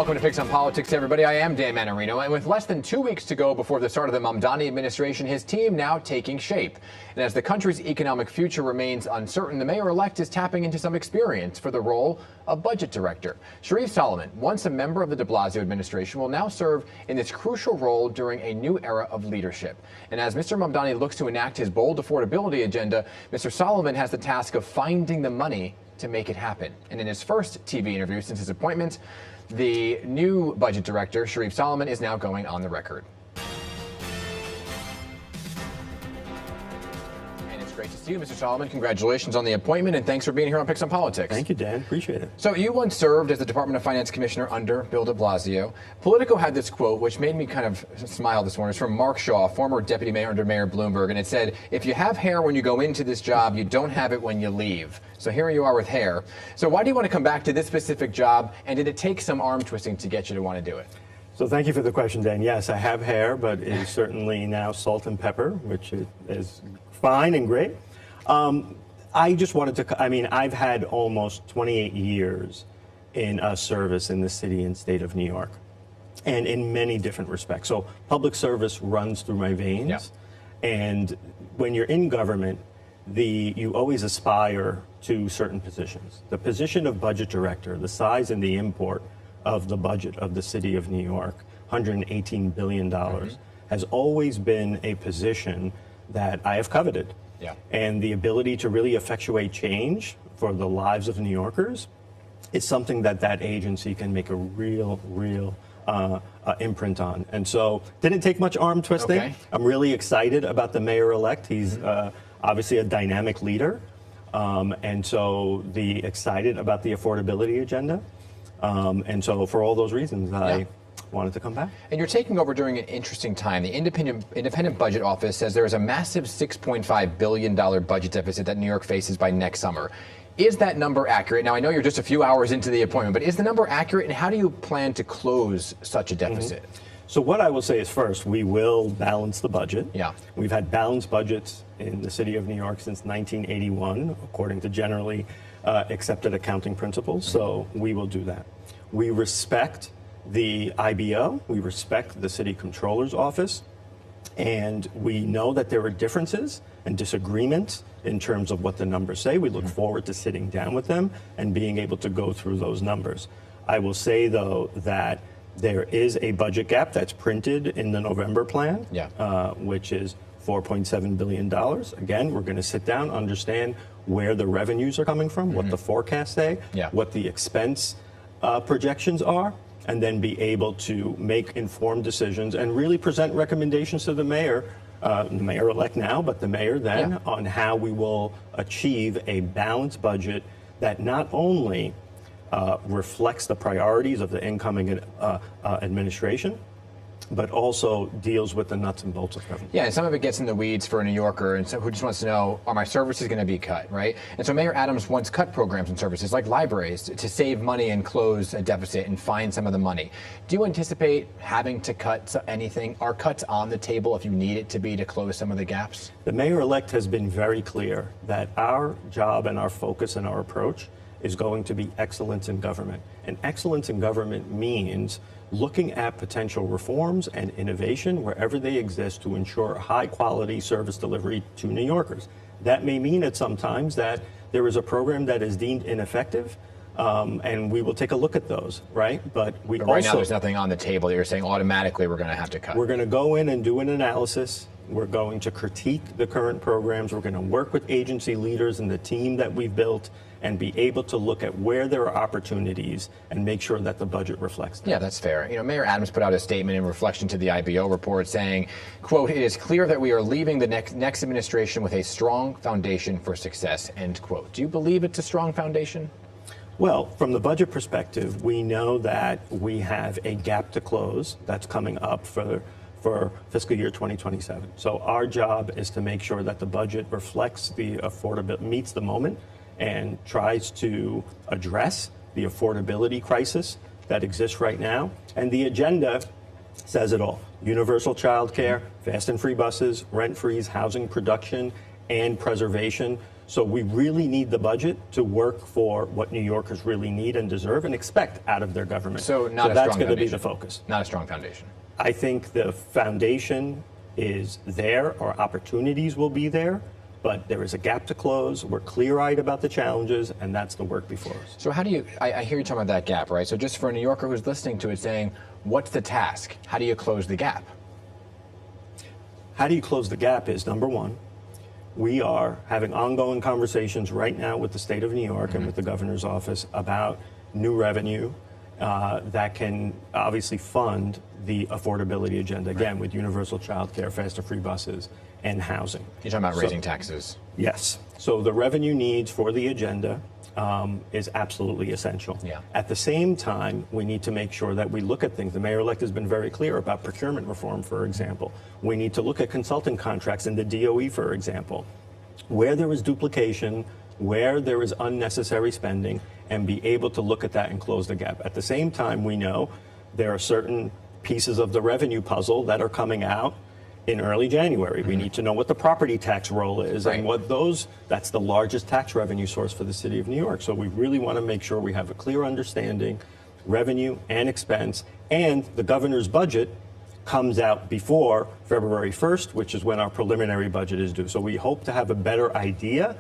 Welcome to Picks on Politics, everybody. I am Dan Manarino, and with less than 2 weeks to go before the start of the Mamdani administration, his team now taking shape. And as the country's economic future remains uncertain, the mayor-elect is tapping into some experience for the role of budget director. Sherif Soliman, once a member of the de Blasio administration, will now serve in this crucial role during a new era of leadership. And as Mr. Mamdani looks to enact his bold affordability agenda, Mr. Soliman has the task of finding the money to make it happen. And in his first TV interview since his appointment, the new budget director, Sherif Soliman, is now going on the record. And it's great to see you, Mr. Soliman. Congratulations on the appointment, and thanks for being here on Picks on Politics. Thank you, Dan. Appreciate it. So you once served as the Department of Finance Commissioner under Bill de Blasio. Politico had this quote, which made me kind of smile this morning. It's from Mark Shaw, former deputy mayor under Mayor Bloomberg, and it said, "If you have hair when you go into this job, you don't have it when you leave." So here you are with hair. So why do you want to come back to this specific job, and did it take some arm twisting to get you to want to do it? So thank you for the question, Dan. Yes, I have hair, but it is certainly now salt and pepper, which is fine and great. I just wanted to, I've had almost 28 years in service in the city and state of New York, and in many different respects. So public service runs through my veins. Yeah. And when you're in government, you always aspire to certain positions. The position of budget director, the size and the import of the budget of the city of New York, $118 billion, has always been a position that I have coveted. Yeah. And the ability to really effectuate change for the lives of New Yorkers is something that agency can make a real imprint on. And so didn't take much arm twisting. Okay. I'm really excited about the mayor-elect. He's obviously a dynamic leader. And so excited about the affordability agenda. And so for all those reasons, I wanted to come back. And you're taking over during an interesting time. The Independent Budget Office says there is a massive $6.5 billion budget deficit that New York faces by next summer. Is that number accurate? Now, I know you're just a few hours into the appointment, but is the number accurate, and how do you plan to close such a deficit? So what I will say is, first, we will balance the budget. Yeah. We've had balanced budgets in the city of New York since 1981, according to generally accepted accounting principles. So we will do that. We respect the IBO. We respect the city controller's office. And we know that there are differences and disagreements in terms of what the numbers say. We look forward to sitting down with them and being able to go through those numbers. I will say, though, that there is a budget gap that's printed in the November plan, which is $4.7 billion. Again, we're going to sit down, understand where the revenues are coming from, what the forecasts say, what the expense projections are, and then be able to make informed decisions and really present recommendations to the mayor-elect now, but the mayor then, on how we will achieve a balanced budget that not only reflects the priorities of the incoming administration, but also deals with the nuts and bolts of government. Yeah, and some of it gets in the weeds for a New Yorker and so who just wants to know, are my services going to be cut, right? And so Mayor Adams once cut programs and services like libraries to save money and close a deficit and find some of the money. Do you anticipate having to cut anything? Are cuts on the table if you need it to be to close some of the gaps? The mayor-elect has been very clear that our job and our focus and our approach is going to be excellence in government. And excellence in government means looking at potential reforms and innovation wherever they exist to ensure high quality service delivery to New Yorkers. That may mean at sometimes that there is a program that is deemed ineffective, and we will take a look at those, right? But right now there's nothing on the table that you're saying automatically we're going to have to cut. We're going to go in and do an analysis. We're going to critique the current programs. We're going to work with agency leaders and the team that we've built and be able to look at where there are opportunities and make sure that the budget reflects that. Yeah, that's fair. You know, Mayor Adams put out a statement in reflection to the IBO report saying, quote, "It is clear that we are leaving the next administration with a strong foundation for success," end quote. Do you believe it's a strong foundation? Well, from the budget perspective, we know that we have a gap to close that's coming up for fiscal year 2027. So our job is to make sure that the budget reflects the affordability, meets the moment, and tries to address the affordability crisis that exists right now. And the agenda says it all. Universal child care, fast and free buses, rent freeze, housing production and preservation. So we really need the budget to work for what New Yorkers really need and deserve and expect out of their government. So that's going to be the focus. Not a strong foundation. I think the foundation is there, our opportunities will be there, but there is a gap to close. We're clear-eyed about the challenges, and that's the work before us. So how do you, I hear you talking about that gap, right? So just for a New Yorker who's listening to it saying, what's the task? How do you close the gap? How do you close the gap is, number one, we are having ongoing conversations right now with the state of New York and with the governor's office about new revenue that can obviously fund the affordability agenda, again, with universal child care, faster free buses, and housing. You're talking about raising taxes. Yes. So the revenue needs for the agenda is absolutely essential. Yeah. At the same time, we need to make sure that we look at things. The mayor-elect has been very clear about procurement reform, for example. We need to look at consulting contracts in the DOE, for example, where there is duplication, where there is unnecessary spending, and be able to look at that and close the gap. At the same time, we know there are certain pieces of the revenue puzzle that are coming out in early January. We need to know what the property tax roll is and what that's the largest tax revenue source for the city of New York. So we really want to make sure we have a clear understanding, revenue and expense, and the governor's budget comes out before February 1st, which is when our preliminary budget is due. So we hope to have a better idea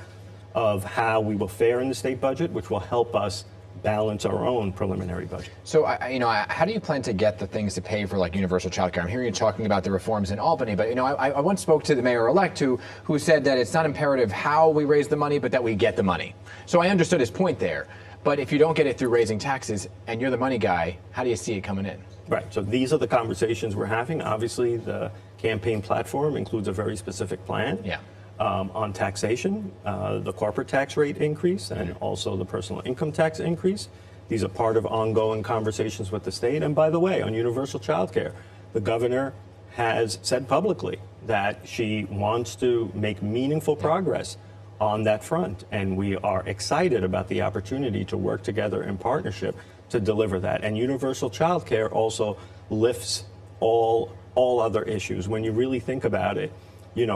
of how we will fare in the state budget, which will help us balance our own preliminary budget. So, how do you plan to get the things to pay for like universal child care? I'm hearing you talking about the reforms in Albany, but I once spoke to the mayor-elect who said that it's not imperative how we raise the money, but that we get the money. So I understood his point there. But if you don't get it through raising taxes and you're the money guy, how do you see it coming in? Right. So these are the conversations we're having. Obviously, the campaign platform includes a very specific plan. Yeah. On taxation, the corporate tax rate increase, and also the personal income tax increase. These are part of ongoing conversations with the state. And by the way, on universal child care, the governor has said publicly that she wants to make meaningful progress on that front. And we are excited about the opportunity to work together in partnership to deliver that. And universal child care also lifts all other issues. When you really think about it,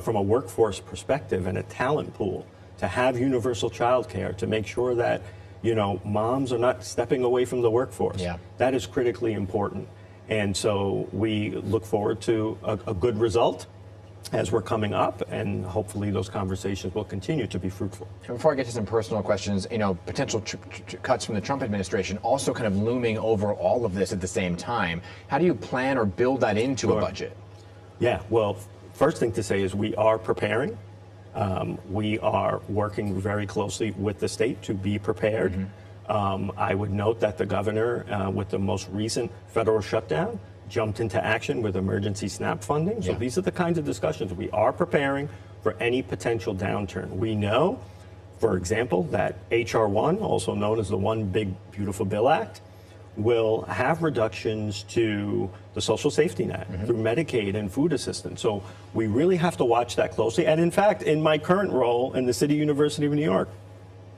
from a workforce perspective and a talent pool, to have universal child care, to make sure that, moms are not stepping away from the workforce. Yeah. That is critically important. And so we look forward to a good result as we're coming up, and hopefully those conversations will continue to be fruitful. Before I get to some personal questions, potential cuts from the Trump administration also kind of looming over all of this at the same time. How do you plan or build that into a budget? Yeah, well, first thing to say is we are preparing. We are working very closely with the state to be prepared. I would note that the governor, with the most recent federal shutdown, jumped into action with emergency SNAP funding. So these are the kinds of discussions. We are preparing for any potential downturn. We know, for example, that H.R. 1, also known as the One Big Beautiful Bill Act, will have reductions to the social safety net through Medicaid and food assistance. So we really have to watch that closely. And in fact, in my current role in the City University of New York,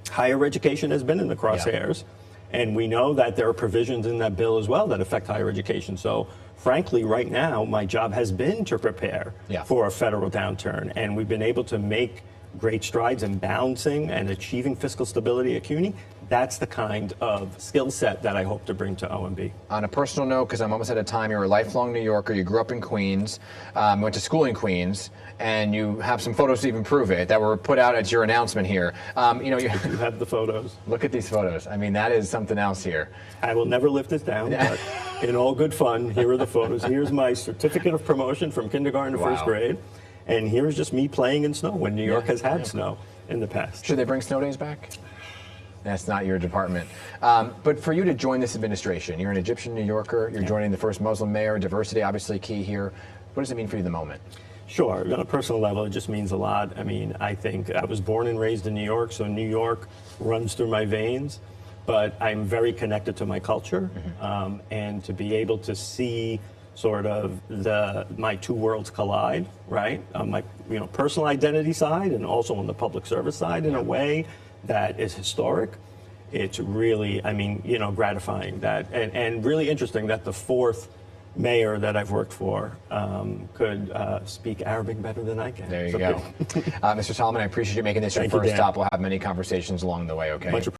higher education has been in the crosshairs. And we know that there are provisions in that bill as well that affect higher education. So frankly, right now, my job has been to prepare for a federal downturn. And we've been able to make great strides in balancing and achieving fiscal stability at CUNY. That's the kind of skill set that I hope to bring to OMB. On a personal note, because I'm almost out of time, you're a lifelong New Yorker. You grew up in Queens, went to school in Queens, and you have some photos to even prove it that were put out at your announcement here. I do have the photos. Look at these photos. I mean, that is something else here. I will never live this down, but in all good fun, here are the photos. Here's my certificate of promotion from kindergarten to first grade. And here's just me playing in snow when New York has had snow in the past. Should they bring snow days back? That's not your department. But for you to join this administration, you're an Egyptian New Yorker, you're joining the first Muslim mayor, diversity obviously key here. What does it mean for you at the moment? Sure. On a personal level, it just means a lot. I mean, I think I was born and raised in New York, so New York runs through my veins. But I'm very connected to my culture, and to be able to see sort of my two worlds collide, right? On my personal identity side and also on the public service side in a way that is historic. It's really, gratifying that and really interesting that the fourth mayor that I've worked for could speak Arabic better than I can. There you go. Mr. Soliman, I appreciate you making this your Thank you, first Dan. stop. We'll have many conversations along the way, okay? Much